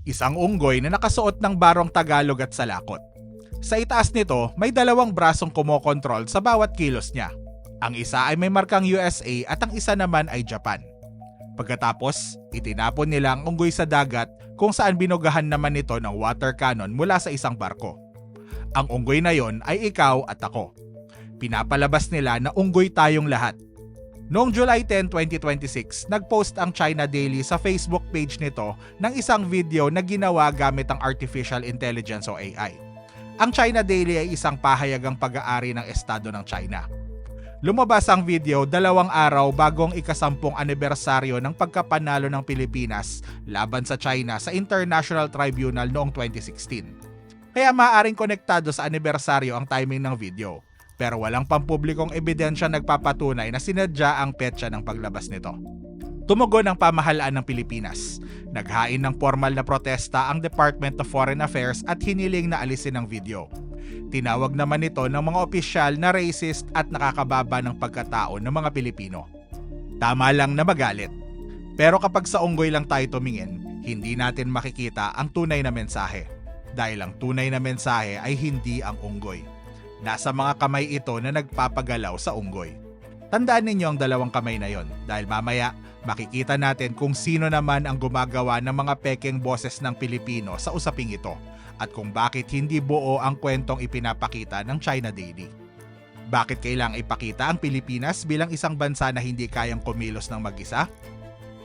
Isang unggoy na nakasuot ng barong Tagalog at salakot. Sa itaas nito, may dalawang brasong kumokontrol sa bawat kilos niya. Ang isa ay may markang USA at ang isa naman ay Japan. Pagkatapos, itinapon nila ang unggoy sa dagat kung saan binugahan naman nito ng water cannon mula sa isang barko. Ang unggoy na yon ay ikaw at ako. Pinapalabas nila na unggoy tayong lahat. Noong July 10, 2026, nagpost ang China Daily sa Facebook page nito ng isang video na ginawa gamit ang Artificial Intelligence o AI. Ang China Daily ay isang pahayagang pag-aari ng estado ng China. Lumabas ang video 2 araw bago ang ika-10 anibersaryo ng pagkapanalo ng Pilipinas laban sa China sa International Tribunal noong 2016. Kaya maaaring konektado sa anibersaryo ang timing ng video. Pero walang pampublikong ebidensya nagpapatunay na sinadya ang petsa ng paglabas nito. Tumugon ang pamahalaan ng Pilipinas. Naghain ng formal na protesta ang Department of Foreign Affairs at hiniling na alisin ang video. Tinawag naman ito ng mga opisyal na racist at nakakababa ng pagkatao ng mga Pilipino. Tama lang na magalit. Pero kapag sa unggoy lang tayo tumingin, hindi natin makikita ang tunay na mensahe. Dahil ang tunay na mensahe ay hindi ang unggoy. Nasa mga kamay ito na nagpapagalaw sa unggoy. Tandaan ninyo ang 2 kamay na yon dahil mamaya makikita natin kung sino naman ang gumagawa ng mga pekeng boses ng Pilipino sa usaping ito at kung bakit hindi buo ang kwentong ipinapakita ng China Daily. Bakit kailangang ipakita ang Pilipinas bilang isang bansa na hindi kayang kumilos ng mag-isa?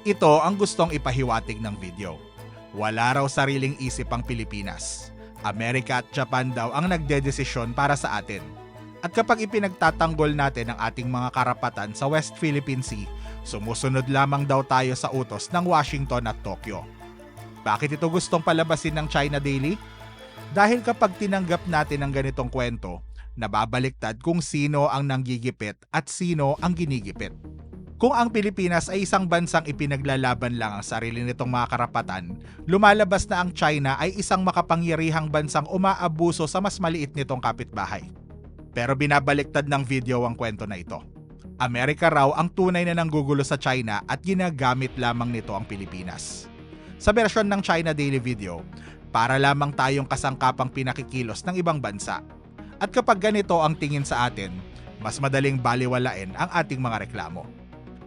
Ito ang gustong ipahiwatig ng video. Wala raw sariling isip ang Pilipinas. Amerika at Japan daw ang nagdedesisyon para sa atin. At kapag ipinagtatanggol natin ang ating mga karapatan sa West Philippine Sea, sumusunod lamang daw tayo sa utos ng Washington at Tokyo. Bakit ito gustong palabasin ng China Daily? Dahil kapag tinanggap natin ang ganitong kwento, nababaliktad kung sino ang nanggigipit at sino ang ginigipit. Kung ang Pilipinas ay isang bansang ipinaglalaban lang ang sarili nitong mga karapatan, lumalabas na ang China ay isang makapangyarihang bansang umaabuso sa mas maliit nitong kapitbahay. Pero binabaliktad ng video ang kwento na ito. Amerika raw ang tunay na nanggugulo sa China at ginagamit lamang nito ang Pilipinas. Sa bersyon ng China Daily Video, para lamang tayong kasangkapang pinakikilos ng ibang bansa. At kapag ganito ang tingin sa atin, mas madaling baliwalain ang ating mga reklamo.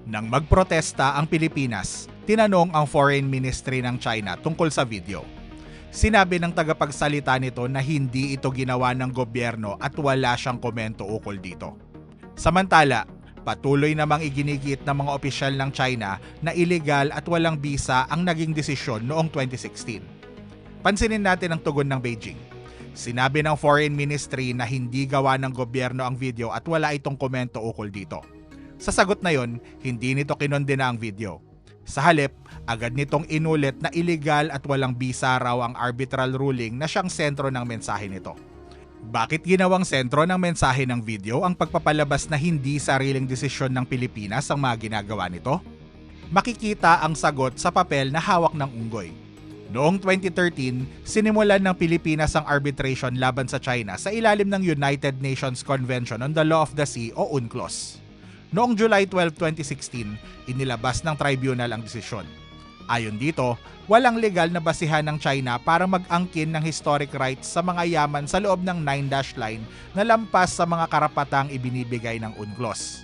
Nang magprotesta ang Pilipinas, tinanong ang Foreign Ministry ng China tungkol sa video. Sinabi ng tagapagsalita nito na hindi ito ginawa ng gobyerno at wala siyang komento ukol dito. Samantala, patuloy namang iginigit ng mga opisyal ng China na illegal at walang bisa ang naging desisyon noong 2016. Pansinin natin ang tugon ng Beijing. Sinabi ng Foreign Ministry na hindi gawa ng gobyerno ang video at wala itong komento ukol dito. Sa sagot na yon, hindi nito kinondena ang video. Sa halip, agad nitong inulit na illegal at walang bisa raw ang arbitral ruling na siyang sentro ng mensahe nito. Bakit ginawang sentro ng mensahe ng video ang pagpapalabas na hindi sariling desisyon ng Pilipinas ang mga ginagawa nito? Makikita ang sagot sa papel na hawak ng unggoy. Noong 2013, sinimulan ng Pilipinas ang arbitration laban sa China sa ilalim ng United Nations Convention on the Law of the Sea o UNCLOS. Noong July 12, 2016, inilabas ng tribunal ang desisyon. Ayon dito, walang legal na basihan ng China para mag-angkin ng historic rights sa mga yaman sa loob ng 9-dash line na lampas sa mga karapatang ibinibigay ng UNCLOS.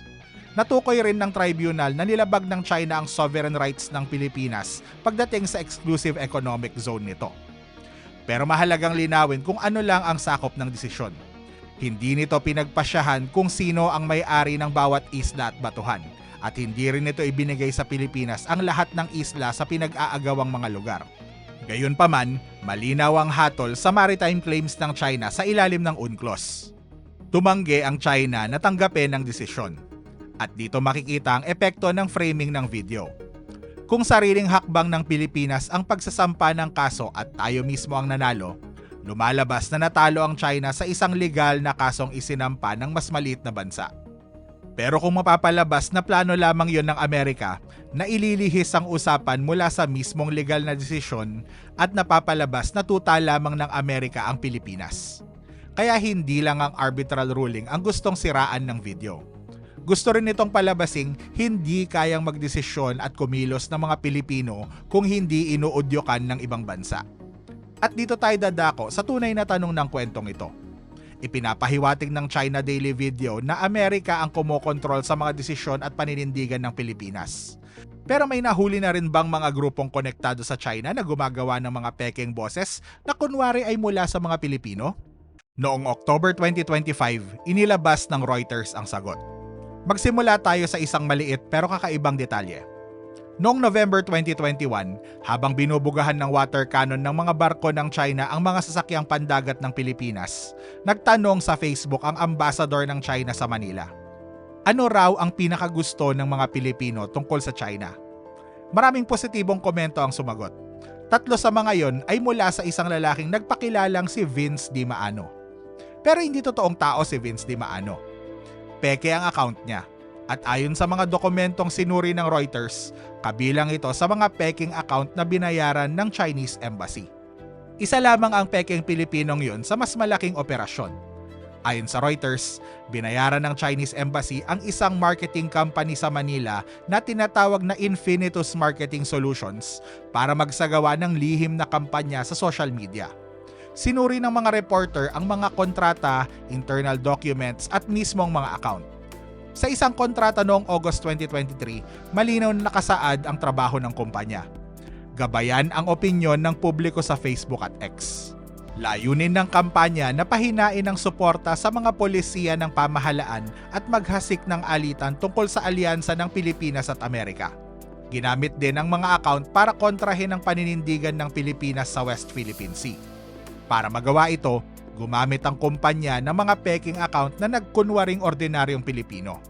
Natukoy rin ng tribunal na nilabag ng China ang sovereign rights ng Pilipinas pagdating sa exclusive economic zone nito. Pero mahalagang linawin kung ano lang ang sakop ng desisyon. Hindi nito pinagpasyahan kung sino ang may-ari ng bawat isla at batuhan at hindi rin nito ibinigay sa Pilipinas ang lahat ng isla sa pinag-aagawang mga lugar. Gayunpaman, malinaw ang hatol sa maritime claims ng China sa ilalim ng UNCLOS. Tumanggi ang China na tanggapin ang desisyon. At dito makikita ang epekto ng framing ng video. Kung sariling hakbang ng Pilipinas ang pagsasampa ng kaso at tayo mismo ang nanalo, lumalabas na natalo ang China sa isang legal na kasong isinampa ng mas maliit na bansa. Pero kung mapapalabas na plano lamang yon ng Amerika na ililihis ang usapan mula sa mismong legal na desisyon at napapalabas na tuta lamang ng Amerika ang Pilipinas. Kaya hindi lang ang arbitral ruling ang gustong siraan ng video. Gusto rin nitong palabasing hindi kayang magdesisyon at kumilos ng mga Pilipino kung hindi inuudyokan ng ibang bansa. At dito tayo dadako sa tunay na tanong ng kwentong ito. Ipinapahiwatig ng China Daily Video na Amerika ang kumokontrol sa mga desisyon at paninindigan ng Pilipinas. Pero may nahuli na rin bang mga grupong konektado sa China na gumagawa ng mga pekeng boses na kunwari ay mula sa mga Pilipino? Noong October 2025, inilabas ng Reuters ang sagot. Magsimula tayo sa isang maliit pero kakaibang detalye. Noong November 2021, habang binubugahan ng water cannon ng mga barko ng China ang mga sasakyang pandagat ng Pilipinas, nagtanong sa Facebook ang ambassador ng China sa Manila. Ano raw ang pinakagusto ng mga Pilipino tungkol sa China? Maraming positibong komento ang sumagot. 3 sa mga yon ay mula sa isang lalaking nagpakilalang si Vince Di Maano. Pero hindi totoong tao si Vince Di Maano. Peke ang account niya. At ayon sa mga dokumentong sinuri ng Reuters, kabilang ito sa mga peking account na binayaran ng Chinese Embassy. Isa lamang ang peking Pilipinong yun sa mas malaking operasyon. Ayon sa Reuters, binayaran ng Chinese Embassy ang isang marketing company sa Manila na tinatawag na Infinitus Marketing Solutions para magsagawa ng lihim na kampanya sa social media. Sinuri ng mga reporter ang mga kontrata, internal documents at mismong mga account. Sa isang kontrata noong August 2023, malinaw na nakasaad ang trabaho ng kumpanya. Gabayan ang opinyon ng publiko sa Facebook at X. Layunin ng kampanya na pahinain ang suporta sa mga polisiya ng pamahalaan at maghasik ng alitan tungkol sa alyansa ng Pilipinas at Amerika. Ginamit din ang mga account para kontrahin ang paninindigan ng Pilipinas sa West Philippine Sea. Para magawa ito, gumamit ang kumpanya ng mga peking account na nagkunwaring ordinaryong Pilipino.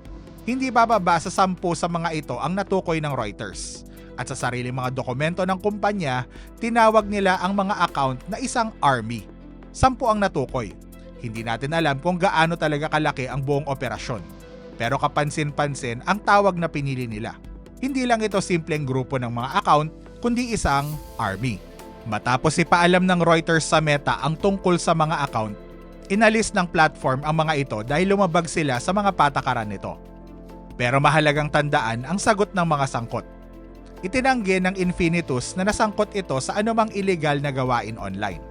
Hindi bababa sa 10 sa mga ito ang natukoy ng Reuters. At sa sariling mga dokumento ng kumpanya, tinawag nila ang mga account na isang army. 10 ang natukoy. Hindi natin alam kung gaano talaga kalaki ang buong operasyon. Pero kapansin-pansin ang tawag na pinili nila. Hindi lang ito simpleng grupo ng mga account, kundi isang army. Matapos ipaalam ng Reuters sa Meta ang tungkol sa mga account, inalis ng platform ang mga ito dahil lumabag sila sa mga patakaran nito. Pero mahalagang tandaan ang sagot ng mga sangkot. Itinanggi ng Infinitus na nasangkot ito sa anumang illegal na gawain online.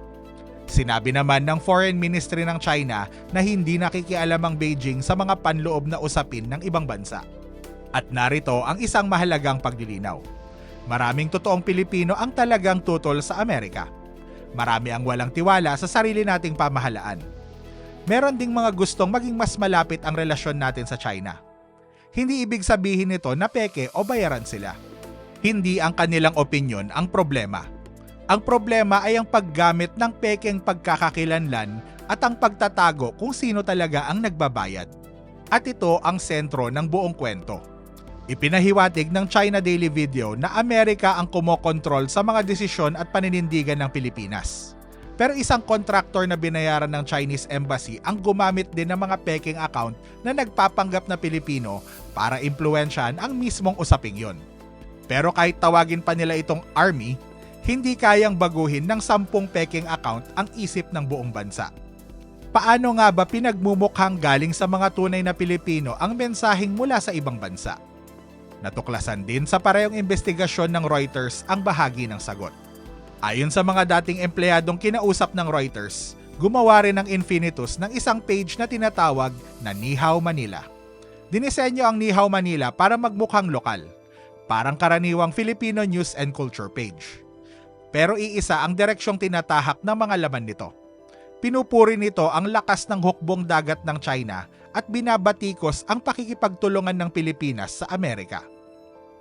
Sinabi naman ng Foreign Ministry ng China na hindi nakikialam ang Beijing sa mga panloob na usapin ng ibang bansa. At narito ang isang mahalagang paglilinaw. Maraming totoong Pilipino ang talagang tutol sa Amerika. Marami ang walang tiwala sa sarili nating pamahalaan. Meron ding mga gustong maging mas malapit ang relasyon natin sa China. Hindi ibig sabihin nito na peke o bayaran sila. Hindi ang kanilang opinyon ang problema. Ang problema ay ang paggamit ng pekeng pagkakakilanlan at ang pagtatago kung sino talaga ang nagbabayad. At ito ang sentro ng buong kwento. Ipinahiwatig ng China Daily Video na Amerika ang kumokontrol sa mga desisyon at paninindigan ng Pilipinas. Pero isang contractor na binayaran ng Chinese Embassy ang gumamit din ng mga peking account na nagpapanggap na Pilipino para impluwensyahan ang mismong usaping yon. Pero kahit tawagin pa nila itong army, hindi kayang baguhin ng 10 peking account ang isip ng buong bansa. Paano nga ba pinagmumukhang galing sa mga tunay na Pilipino ang mensaheng mula sa ibang bansa? Natuklasan din sa parehong investigasyon ng Reuters ang bahagi ng sagot. Ayon sa mga dating empleyadong kinausap ng Reuters, gumawa rin ng Infinitus ng isang page na tinatawag na Ni Hao Manila. Dinisenyo ang Ni Hao Manila para magmukhang lokal. Parang karaniwang Filipino news and culture page. Pero iisa ang direksyong tinatahak ng mga laman nito. Pinupuri nito ang lakas ng hukbong dagat ng China at binabatikos ang pakikipagtulungan ng Pilipinas sa Amerika.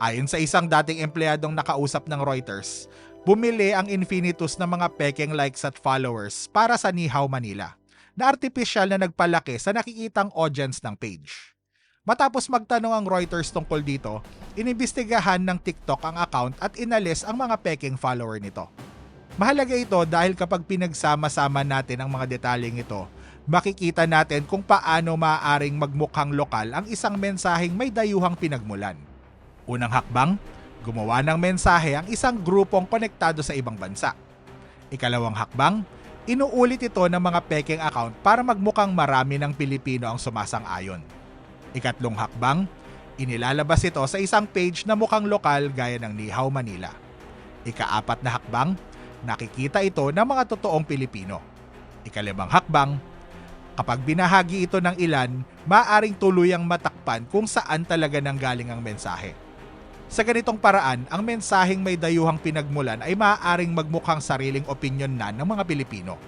Ayon sa isang dating empleyadong nakausap ng Reuters, bumili ang Infinitus ng mga pekeng likes at followers para sa Ni Hao Manila, na artipisyal na nagpalaki sa nakikitang audience ng page. Matapos magtanong ang Reuters tungkol dito, inimbestigahan ng TikTok ang account at inalis ang mga peking follower nito. Mahalaga ito dahil kapag pinagsama-sama natin ang mga detalyeng ito, makikita natin kung paano maaaring magmukhang lokal ang isang mensaheng may dayuhang pinagmulan. Unang hakbang, gumawa ng mensahe ang isang grupong konektado sa ibang bansa. Ikalawang hakbang, inuulit ito ng mga peking account para magmukhang marami ng Pilipino ang sumasang-ayon. Ikatlong hakbang, inilalabas ito sa isang page na mukhang lokal gaya ng Ni Hao Manila. Ika-4 na hakbang, nakikita ito ng mga totoong Pilipino. Ikalimang hakbang, kapag binahagi ito ng ilan, maaaring tuluyang matakpan kung saan talaga nanggaling ang mensahe. Sa ganitong paraan, ang mensaheng may dayuhang pinagmulan ay maaaring magmukhang sariling opinyon na ng mga Pilipino.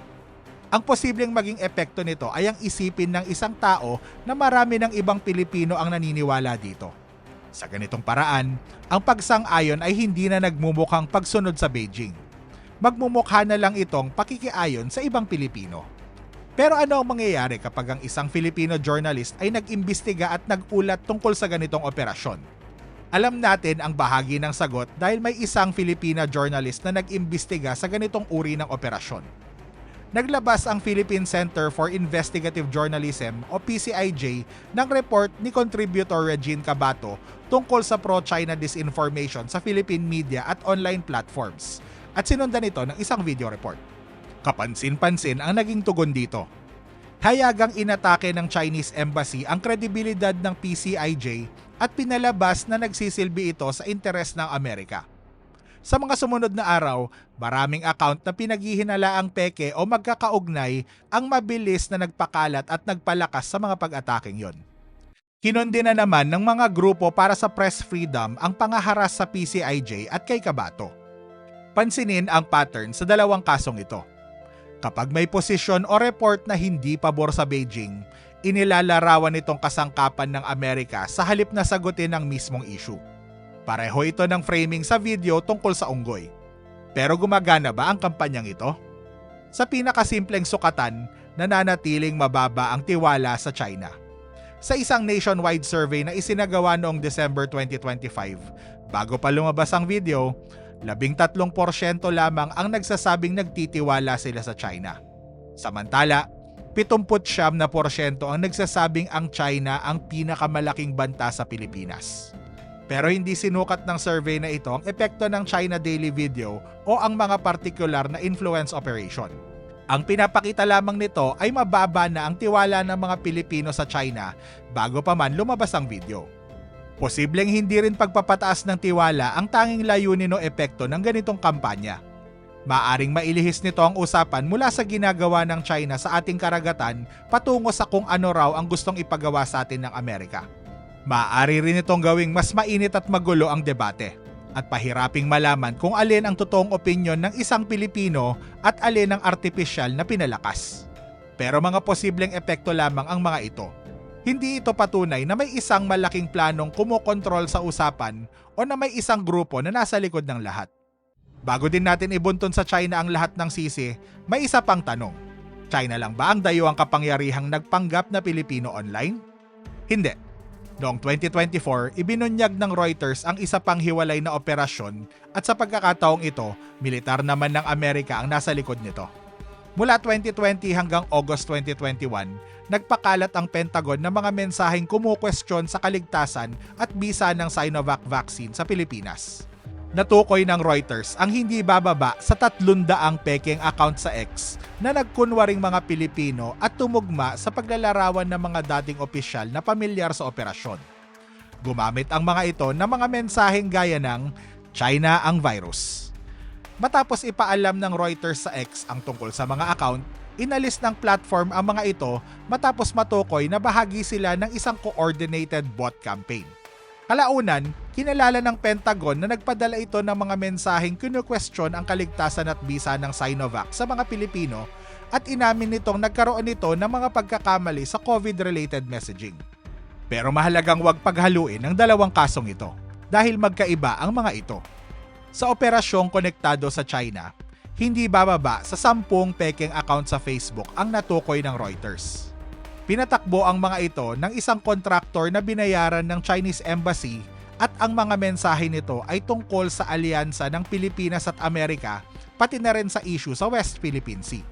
Ang posibleng maging epekto nito ay ang isipin ng isang tao na marami ng ibang Pilipino ang naniniwala dito. Sa ganitong paraan, ang pagsang-ayon ay hindi na nagmumukhang pagsunod sa Beijing. Magmumukha na lang itong pakikiayon sa ibang Pilipino. Pero ano ang mangyayari kapag ang isang Filipino journalist ay nag-imbestiga at nag-ulat tungkol sa ganitong operasyon? Alam natin ang bahagi ng sagot dahil may isang Filipina journalist na nag-imbestiga sa ganitong uri ng operasyon. Naglabas ang Philippine Center for Investigative Journalism o PCIJ ng report ni contributor Regine Cabato tungkol sa pro-China disinformation sa Philippine media at online platforms. At sinundan ito ng isang video report. Kapansin-pansin ang naging tugon dito. Hayagang inatake ng Chinese Embassy ang kredibilidad ng PCIJ at pinalabas na nagsisilbi ito sa interes ng Amerika. Sa mga sumunod na araw, maraming account na pinaghihinalaang peke o magkakaugnay ang mabilis na nagpakalat at nagpalakas sa mga pag-ataking yon. Kinondena naman ng mga grupo para sa press freedom ang pangaharas sa PCIJ at kay Cabato. Pansinin ang pattern sa dalawang kasong ito. Kapag may posisyon o report na hindi pabor sa Beijing, inilalarawan itong kasangkapan ng Amerika sa halip na sagutin ang mismong issue. Pareho ito ng framing sa video tungkol sa unggoy. Pero gumagana ba ang kampanyang ito? Sa pinakasimpleng sukatan, nananatiling mababa ang tiwala sa China. Sa isang nationwide survey na isinagawa noong December 2025, bago pa lumabas ang video, 13% lamang ang nagsasabing nagtitiwala sila sa China. Samantala, 79% ang nagsasabing ang China ang pinakamalaking banta sa Pilipinas. Pero hindi sinukat ng survey na ito ang epekto ng China Daily Video o ang mga partikular na influence operation. Ang pinapakita lamang nito ay mababa na ang tiwala ng mga Pilipino sa China bago pa man lumabas ang video. Posibleng hindi rin pagpapataas ng tiwala ang tanging layunin o epekto ng ganitong kampanya. Maaring mailihis nito ang usapan mula sa ginagawa ng China sa ating karagatan patungo sa kung ano raw ang gustong ipagawa sa atin ng Amerika. Maaari rin itong gawing mas mainit at magulo ang debate at pahiraping malaman kung alin ang totoong opinyon ng isang Pilipino at alin ang artipisyal na pinalakas. Pero mga posibleng epekto lamang ang mga ito. Hindi ito patunay na may isang malaking planong kumokontrol sa usapan o na may isang grupo na nasa likod ng lahat. Bago din natin ibunton sa China ang lahat ng sisi, may isa pang tanong. China lang ba ang dayuhang kapangyarihang nagpanggap na Pilipino online? Hindi. Noong 2024, ibinunyag ng Reuters ang isa pang hiwalay na operasyon at sa pagkakataong ito, militar naman ng Amerika ang nasa likod nito. Mula 2020 hanggang August 2021, nagpakalat ang Pentagon ng mga mensaheng kumukwestiyon sa kaligtasan at bisa ng Sinovac vaccine sa Pilipinas. Natukoy ng Reuters ang hindi bababa sa 300 pekeng account sa X na nagkunwaring mga Pilipino at tumugma sa paglalarawan ng mga dating opisyal na pamilyar sa operasyon. Gumamit ang mga ito ng mga mensaheng gaya ng China ang virus. Matapos ipaalam ng Reuters sa X ang tungkol sa mga account, inalis ng platform ang mga ito matapos matukoy na bahagi sila ng isang coordinated bot campaign. Kalaunan, kinalala ng Pentagon na nagpadala ito ng mga mensaheng kinu-question ang kaligtasan at bisa ng Sinovac sa mga Pilipino at inamin nitong nagkaroon ito ng mga pagkakamali sa COVID-related messaging. Pero mahalagang huwag paghaluin ang dalawang kasong ito dahil magkaiba ang mga ito. Sa operasyong konektado sa China, hindi bababa sa 10 pekeng account sa Facebook ang natukoy ng Reuters. Pinatakbo ang mga ito ng isang kontraktor na binayaran ng Chinese Embassy at ang mga mensahe nito ay tungkol sa alyansa ng Pilipinas at Amerika pati na rin sa issue sa West Philippine Sea.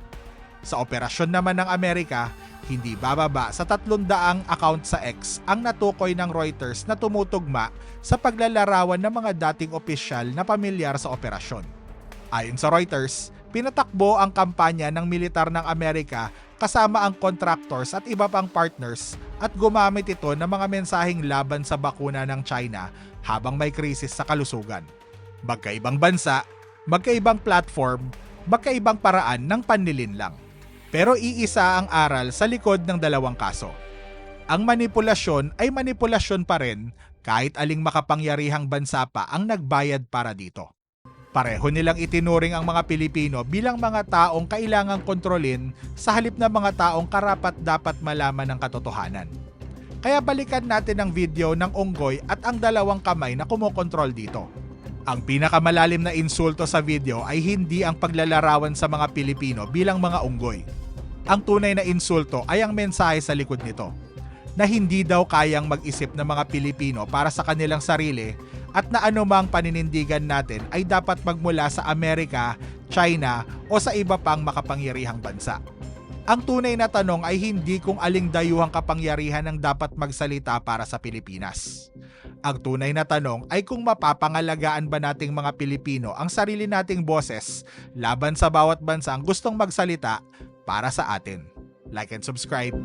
Sa operasyon naman ng Amerika, hindi bababa sa 300 account sa X ang natukoy ng Reuters na tumutugma sa paglalarawan ng mga dating opisyal na pamilyar sa operasyon. Ayon sa Reuters, pinatakbo ang kampanya ng militar ng Amerika kasama ang contractors at iba pang partners at gumamit ito ng mga mensaheng laban sa bakuna ng China habang may krisis sa kalusugan. Magkaibang bansa, magkaibang platform, magkaibang paraan ng panlilinlang. Pero iisa ang aral sa likod ng dalawang kaso. Ang manipulasyon ay manipulasyon pa rin kahit aling makapangyarihang bansa pa ang nagbayad para dito. Pareho nilang itinuring ang mga Pilipino bilang mga taong kailangang kontrolin sa halip na mga taong karapat-dapat malaman ng katotohanan. Kaya balikan natin ang video ng unggoy at ang dalawang kamay na kumokontrol dito. Ang pinakamalalim na insulto sa video ay hindi ang paglalarawan sa mga Pilipino bilang mga unggoy. Ang tunay na insulto ay ang mensahe sa likod nito, na hindi daw kayang mag-isip ng mga Pilipino para sa kanilang sarili at na anumang paninindigan natin ay dapat magmula sa Amerika, China o sa iba pang makapangyarihang bansa. Ang tunay na tanong ay hindi kung aling dayuhang kapangyarihan ang dapat magsalita para sa Pilipinas. Ang tunay na tanong ay kung mapapangalagaan ba nating mga Pilipino ang sarili nating boses laban sa bawat bansang gustong magsalita para sa atin. Like and subscribe.